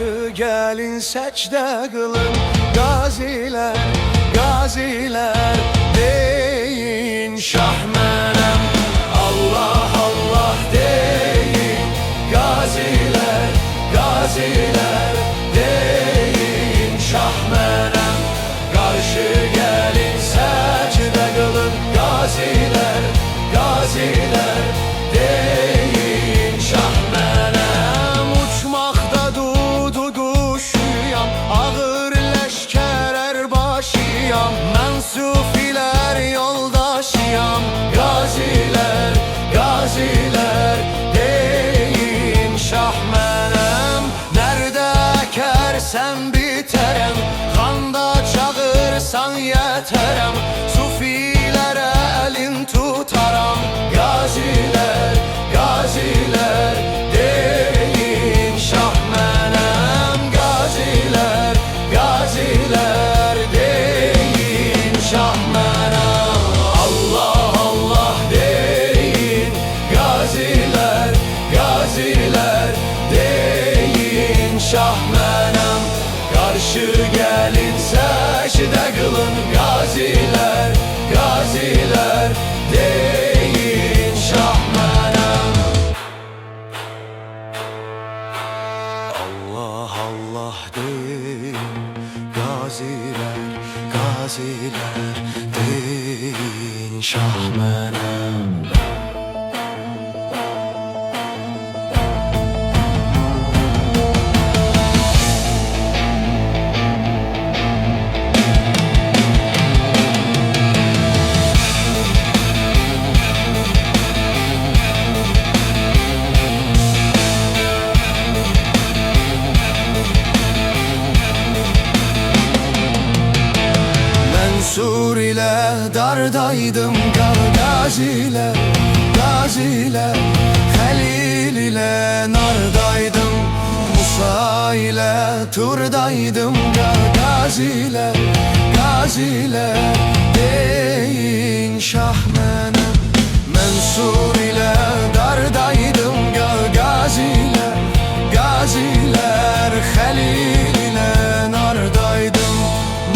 Qarşı gəlin səcdə qılın, qazilər, qazilər, deyin şah mənəm. Allah, Allah deyin, qazilər, qazilər, deyin şah mənəm. Qarşı gəlin səcdə qılın, qazilər, qazilər, deyin şah mənəm. Uçmaqda dudu quşuyam, ağır ləşkər ərbaşıyam, mən sufilər yoldaşıyam. Qazilər, qazilər, deyin şah mənəm. Nərdə əkərsən bitərəm, xanda çağırsan yətərəm, sufilərə əlin tutaram. Qazilər, qazilər, deyin şah mənəm. Qazilər, qazilər, deyin şah mənəm. Allah, Allah deyin, qazilər, qazilər, deyin şah mənəm. Qarşı gəlin səcdə qılın, qazilər, qazilər, deyin şah mənəm. Allah, Allah deyin, qazilər, qazilər, deyin şah mənəm. Sur ile dardaydım, gaziler, gaziler, Halil ile nardaydım, Musa ile turdaydım, gaziler, gaziler, deyin şah mənəm. Mənsur ile dardaydım, gaziler, gaziler, Halil ile nardaydım,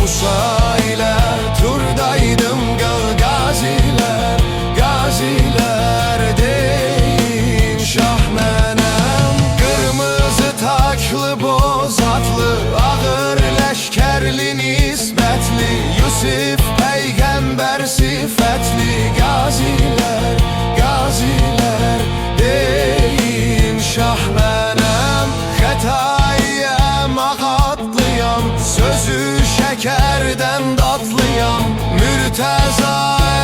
Musa ile turdaydım, gaziler, gaziler, deyin şah mənəm. Qırmızı taklı, boz atlı, ağır ləşkərli nisbətli, Yusif peyğəmbər sifətli, gazilər, gazilər, deyin şah mənəm. Xətaiyəm, ağatlıyam, sözü şəkərdən datlıyam, Mürtəza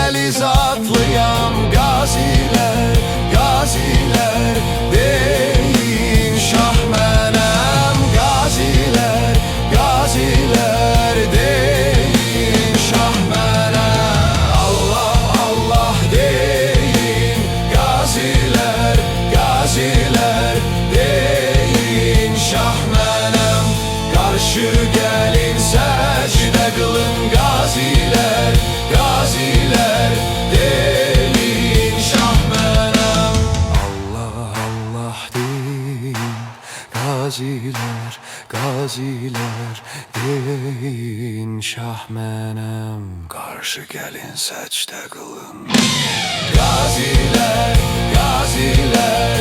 əlizatlıyam. Qazilər, qazilər, deyin şah mənəm. Qazilər, qazilər, deyin şah mənəm. Allah, Allah deyin, qazilər, qazilər, deyin şah mənəm. Qarşı gəlin səcdə qılın, qazilər, qazilər, deyin şah mənəm. Allah, Allah deyin, qazilər, qazilər, deyin şah mənəm. Qarşı gəlin səcdə qılın, qazilər, qazilər,